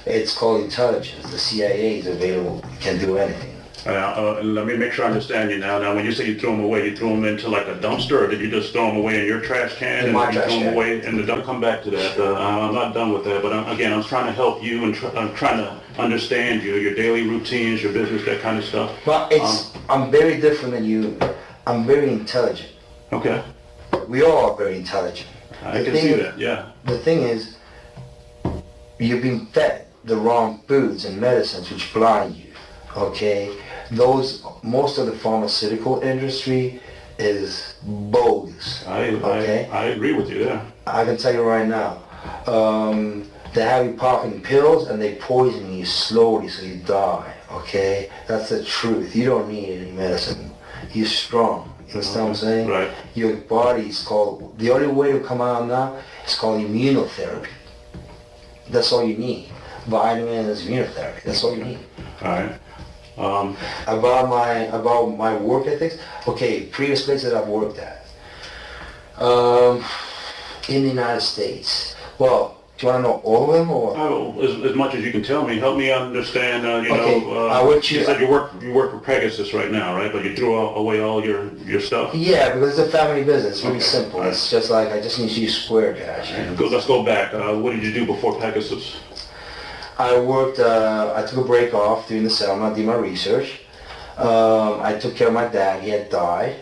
It's called intelligence. The CIA is available. You can do anything. Let me make sure I understand you now. Now, when you say you threw them away, you threw them into like a dumpster, or did you just throw them away in your trash can? In my trash throw can. them away in the dump? Come back to that. I'm not done with that, but I'm trying to help you and I'm trying to understand you, your daily routines, your business, that kind of stuff. But I'm very different than you. I'm very intelligent. Okay. We all are very intelligent. I can see that, yeah. The thing is, you've been fed the wrong foods and medicines which blind you, okay? Most of the pharmaceutical industry is bogus, okay? I agree with you there. I can tell you right now, they have you popping pills and they poison you slowly so you die, okay? That's the truth. You don't need any medicine. You're strong. You understand what I'm saying? Right. Your body is called, the only way to come out now is called immunotherapy. That's all you need. Vitamins, immunotherapy. That's all you need. All right. About my work ethics, okay, previous places I've worked at. In the United States. Well, do you want to know all of them or? As much as you can tell me, help me understand. You said you work for Pegasus right now, right? But you threw away all your stuff. Yeah, because it's a family business. It's really Okay. simple. It's just like I just need to use Square Cash. Let's go back. What did you do before Pegasus? I worked. I took a break off during the summer. I did my research. I took care of my dad. He had died.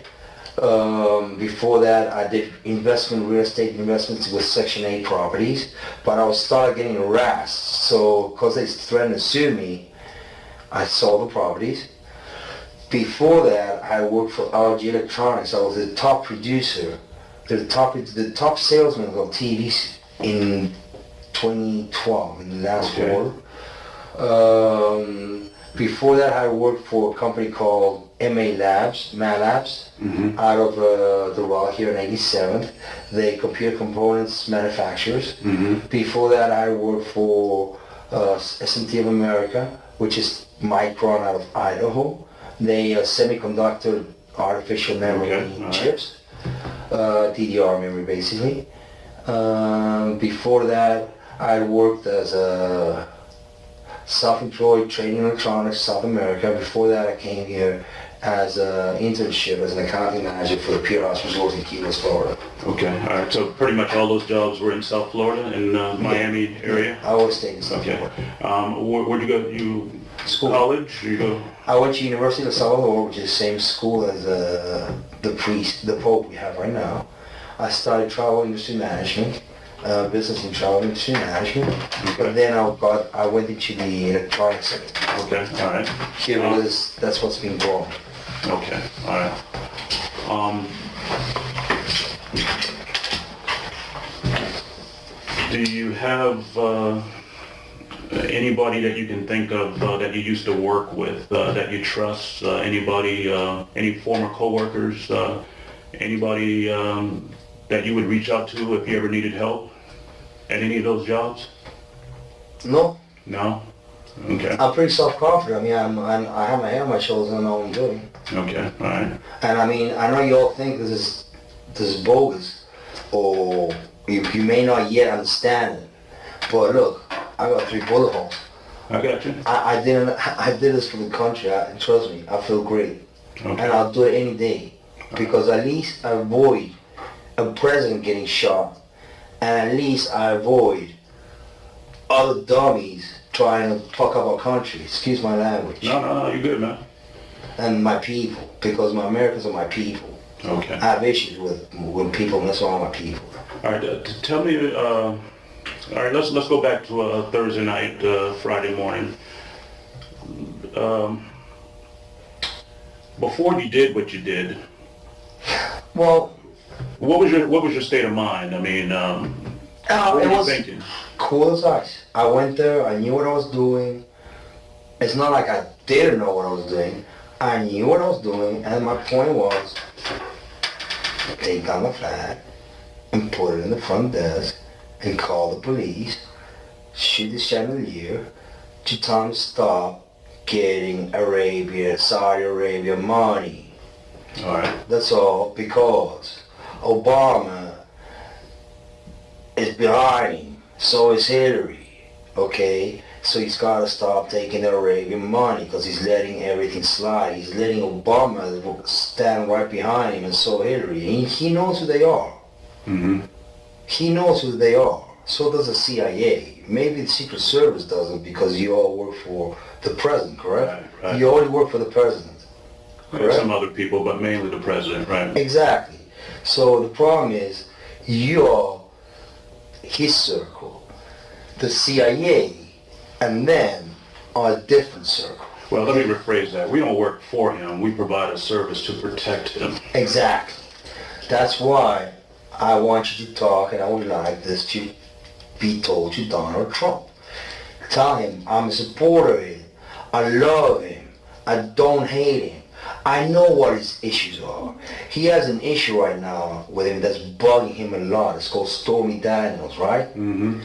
Before that, I did real estate investments with Section 8 properties, but I started getting harassed. So, because they threatened to sue me, I sold the properties. Before that, I worked for LG Electronics. I was the top producer, the top salesman of TV in 2012, in the last quarter. Before that, I worked for a company called MA Labs, out of the Rock here in 87th. They computer components manufacturers. Before that, I worked for SMT of America, which is Micron out of Idaho. They semiconductor artificial memory chips, DDR memory basically. Before that, I worked as a self-employed trading electronics, South America. Before that, I came here as an internship as an accounting manager for the Pier House Resort in Key West, Florida. Okay, all right. So pretty much all those jobs were in South Florida, in Miami area. I always stayed in South Okay. Florida. Where'd you go? You School. College? You go? I went to University of Salvador, which is the same school as the Pope we have right now. I studied travel industry management. Business and travel industry management, but then I went into the electronics sector. Okay, all right. Here that's what's been growing. Okay, all right. Do you have anybody that you can think of that you used to work with, that you trust? Anybody, any former coworkers? Anybody that you would reach out to if you ever needed help at any of those jobs? No. No? Okay. I'm pretty self-confident. I mean, I have my head on my shoulders and I know what I'm doing. Okay, all right. And I mean, I know you all think this is bogus, or you may not yet understand it. But look, I got 3 bullet holes. I got you. I did this for the country. Trust me, I feel great. Okay. And I'll do it any day. Because at least I avoid a president getting shot. And at least I avoid other dummies trying to fuck up our country. Excuse my language. No, you're good, man. And my people, because my Americans are my people. Okay. I have issues with when people mess around with my people. All right, tell me, all right, let's go back to a Thursday night, Friday morning. Before you did what you did, well, what was your state of mind? I mean, what were you thinking? Cool as ice. I went there, I knew what I was doing. It's not like I didn't know what I was doing. I knew what I was doing, and my point was, take down the flag and put it in the front desk and call the police, shoot the chandelier to tell them to stop getting Saudi Arabia money. All right. That's all, because Obama is behind him, so is Hillary, okay? So he's got to stop taking the Arabian money because he's letting everything slide. He's letting Obama stand right behind him, and so Hillary. He knows who they are. Mm-hmm. He knows who they are. So does the CIA. Maybe the Secret Service doesn't because you all work for the president, correct? Right. You only work for the president, correct? Some other people, but mainly the president, right? Exactly. So the problem is, you are his circle, the CIA, and then are a different circle. Well, let me rephrase that. We don't work for him. We provide a service to protect him. Exactly. That's why I want you to talk, and I would like this to be told to Donald Trump. Tell him I'm a supporter of him. I love him. I don't hate him. I know what his issues are. He has an issue right now with him that's bugging him a lot. It's called Stormy Daniels, right? Mm-hmm.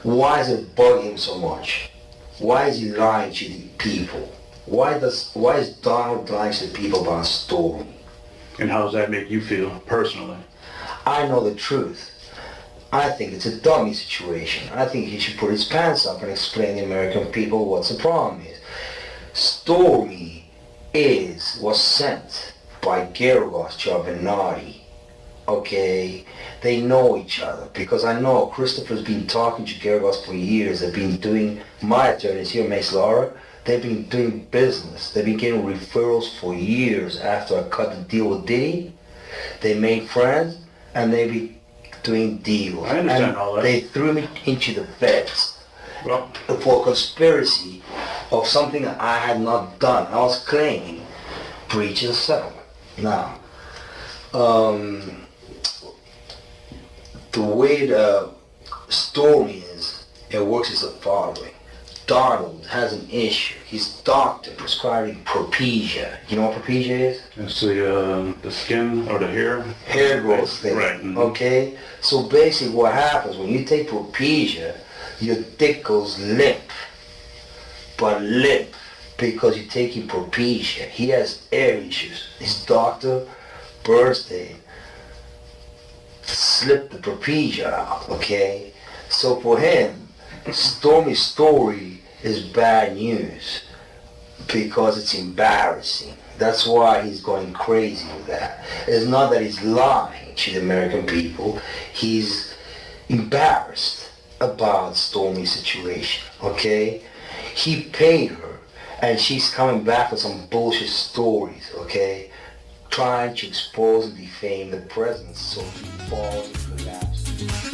Why is it bugging him so much? Why is he lying to the people? Why is Donald lying to the people about Stormy? And how does that make you feel personally? I know the truth. I think it's a dummy situation. I think he should put his pants up and explain to the American people what the problem is. Stormy was sent by Geragos Johnathan. Okay? They know each other because I know Christopher's been talking to Geragos for years. They've been doing, my attorneys here, Mace Laura, they've been doing business. They've been getting referrals for years after I cut the deal with Diddy. They made friends and they be doing deals. I understand and all that. They threw me into the feds Well, for conspiracy of something that I had not done. I was claiming breach of settlement. Now, the way the story is, it works as the following. Donald has an issue. His doctor prescribing Propecia. You know what Propecia is? it's the skin or the hair. Hair growth thing. Right. Mhm. Okay? So basically what happens when you take Propecia, your dick goes limp. But limp because you're taking Propecia. He has air issues. His doctor, birthday, slipped the Propecia out, okay? So for him, Stormy's story is bad news because it's embarrassing. That's why he's going crazy with that. It's not that he's lying to the American people. He's embarrassed about Stormy's situation, okay? He paid her and she's coming back with some bullshit stories, okay? Trying to expose and defame the president so he falls and collapses.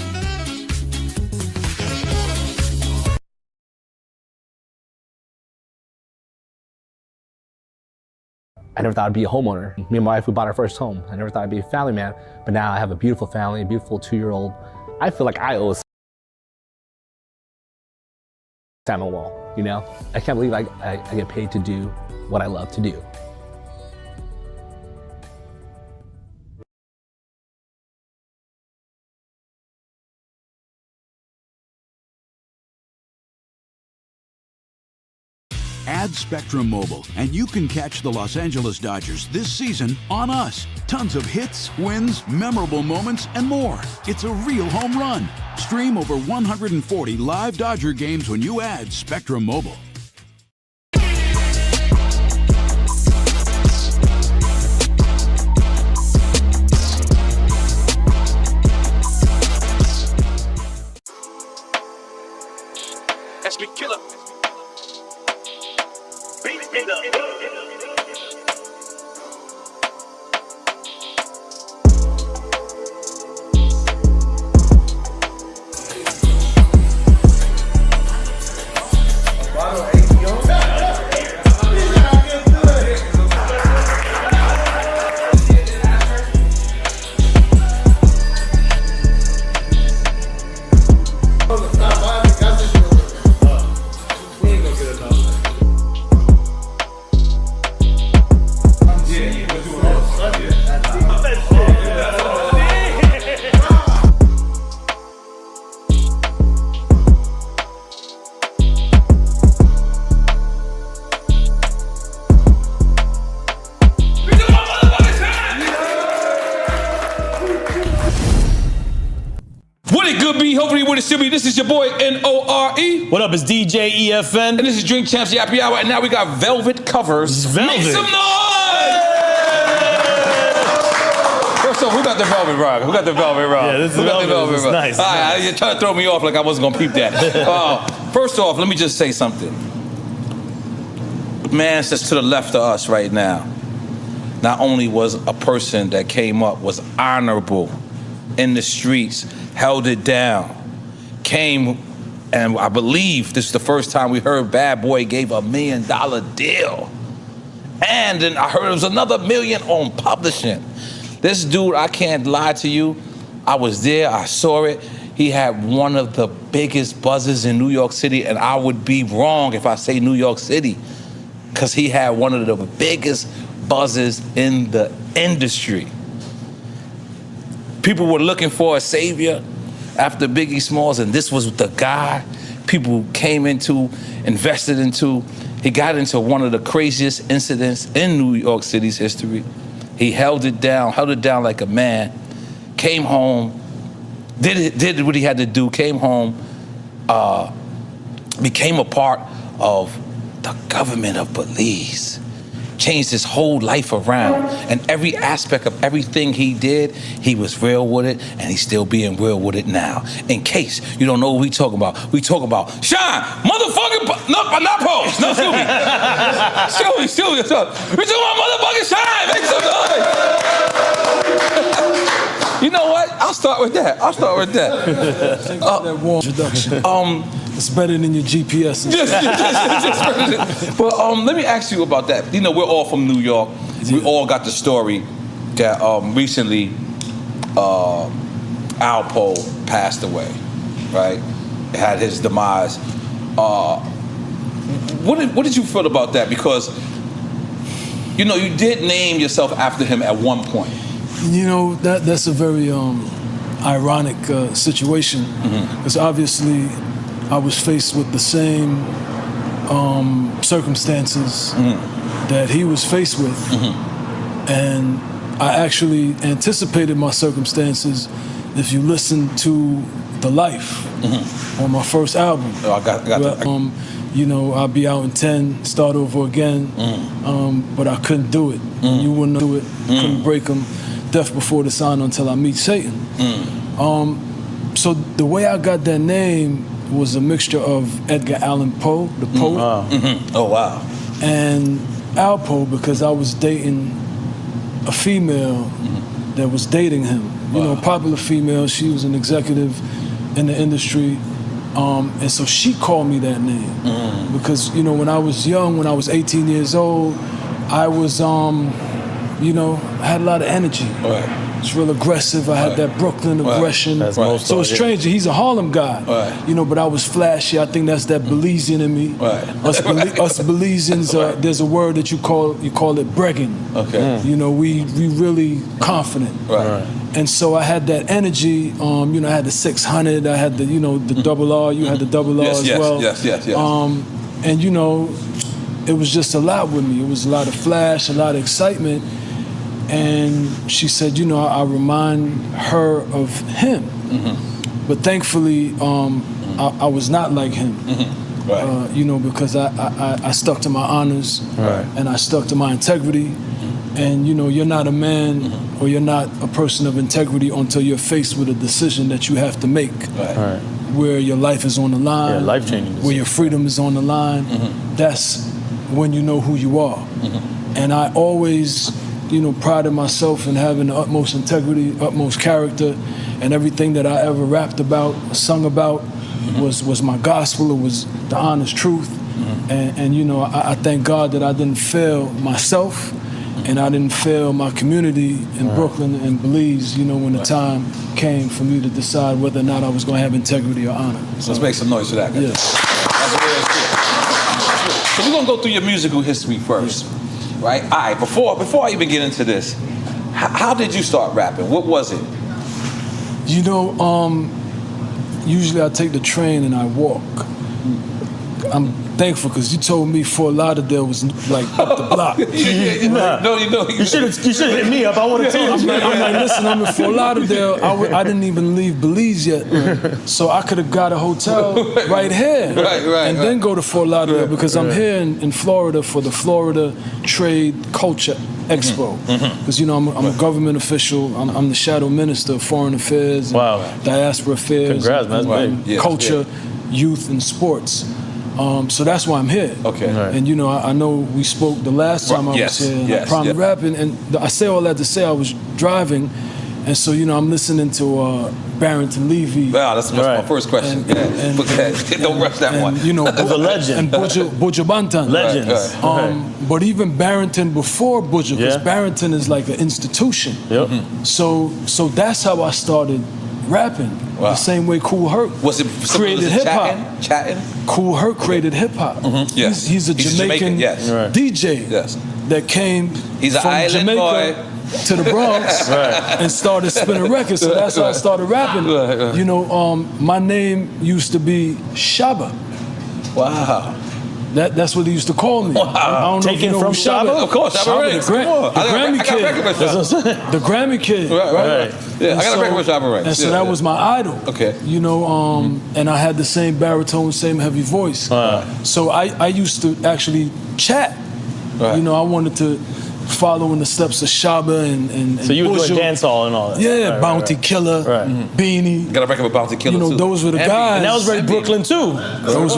I never thought I'd be a homeowner. Me and my wife, we bought our first home. I never thought I'd be a family man, but now I have a beautiful family, a beautiful 2-year-old. I feel like I owe Salmon Wall, you know? I can't believe I get paid to do what I love to do. Add Spectrum Mobile, and you can catch the Los Angeles Dodgers this season on us. Tons of hits, wins, memorable moments, and more. It's a real home run. Stream over 140 live Dodger games when you add Spectrum Mobile. That's me killer. This is your boy N-O-R-E. What up, it's DJ EFN. And this is Drink Champs Yappy Hour. And now we got Velvet Covers. Velvet. Make some noise! First off, who got the velvet rug? Who got the velvet rug? Yeah, this is who got the velvet. velvet This is rug? nice. All right, you're trying to throw me off like I wasn't gonna peep that. First off, let me just say something. The man that's to the left of us right now, not only was a person that came up, was honorable in the streets, held it down, came, and I believe this is the first time we heard Bad Boy gave $1 million deal. And then I heard it was another $1 million on publishing. This dude, I can't lie to you, I was there, I saw it. He had one of the biggest buzzes in New York City, and I would be wrong if I say New York City, because he had one of the biggest buzzes in the industry. People were looking for a savior after Biggie Smalls, and this was the guy people came into, invested into. He got into one of the craziest incidents in New York City's history. He held it down like a man, came home, did what he had to do, came home, became a part of the government of Belize, changed his whole life around, and every aspect of everything he did, he was real with it, and he's still being real with it now. In case you don't know what we talking about Sean, motherfucking, not Pose, no, Scooby, we talking about motherfucking Sean, make some noise. You know what? I'll start with that. Thank you for that warm introduction. It's better than your GPS. But let me ask you about that. You know, we're all from New York. We all got the story that recently Alpo passed away, right? Had his demise. What did you feel about that? Because, you know, you did name yourself after him at one point. You know, that's a very ironic situation, because obviously I was faced with the same circumstances that he was faced with, and I actually anticipated my circumstances. If you listen to The Life on my first album, you know, I'll be out in 10, start over again, but I couldn't do it. You wouldn't do it, couldn't break them. Death before the sign until I meet Satan. So the way I got that name was a mixture of Edgar Allan Poe, the poet. Oh, wow. And Alpo, because I was dating a female that was dating him. You know, popular female, she was an executive in the industry. And so she called me that name. Because, you know, when I was young, when I was 18 years old, I was, you know, I had a lot of energy. It's real aggressive. I had that Brooklyn aggression. So it's strange. He's a Harlem guy, you know, but I was flashy. I think that's that Belizean in me. Us Belizeans, there's a word that you call it bregging. You know, we really confident. And so I had that energy. You know, I had the 600. I had the, you know, the double R. You had the double R as well. Yes. And you know, it was just a lot with me. It was a lot of flash, a lot of excitement. And she said, you know, I remind her of him. But thankfully, I was not like him. You know, because I stuck to my honors, and I stuck to my integrity. And you know, you're not a man or you're not a person of integrity until you're faced with a decision that you have to make, where your life is on the line, life-changing, where your freedom is on the line. That's when you know who you are. And I always, you know, prided myself in having the utmost integrity, utmost character, and everything that I ever rapped about, sung about, was my gospel. It was the honest truth. And you know, I thank God that I didn't fail myself, and I didn't fail my community in Brooklyn and Belize, you know, when the time came for me to decide whether or not I was going to have integrity or honor. So let's make some noise for that. Yeah. So we're going to go through your musical history first, right? All right, before I even get into this, how did you start rapping? What was it? You know, usually I take the train and I walk. I'm thankful because you told me Fort Lauderdale was like up the block. No, you should have hit me up. I would have told you. I'm like, listen, I'm in Fort Lauderdale. I didn't even leave Belize yet, so I could have got a hotel right here, and then go to Fort Lauderdale because I'm here in Florida for the Florida Trade Culture Expo. Because I'm a government official. I'm the shadow minister of foreign affairs, and diaspora affairs, Congrats, man. That's big. culture, youth, and sports. So that's why I'm here. Okay. And I know we spoke the last time I was here, and I promised rapping, and I say all that to say I was driving, and so I'm listening to Barrington Levy. Wow, that's my first question. Don't rush that one. As a legend. And Buju Banton. Legends. But even Barrington before Buju, because Barrington is like an institution. So that's how I started rapping. The same way Kool Herc created hip hop. Chatting. Kool Herc created hip hop. Yes. He's a Jamaican DJ that came from Jamaica to the Bronx and started spinning records. So that's how I started rapping. My name used to be Shaba. Wow. That's what they used to call me. Wow. I don't know Taken if you know from who Shaba? Of course, Shaba Ranks. The Grammy kid. The Grammy kid. Right. Yeah, I got a record with Shaba Ranks. And so that was my idol. Okay. And I had the same baritone, same heavy voice. So I used to actually chat. I wanted to follow in the steps of Shaba and So you were doing Buju. dancehall and all that? Yeah, Bounty Killer, Beanie. Got a record with Bounty Killer too. Those were the guys. And that was very Brooklyn too. Those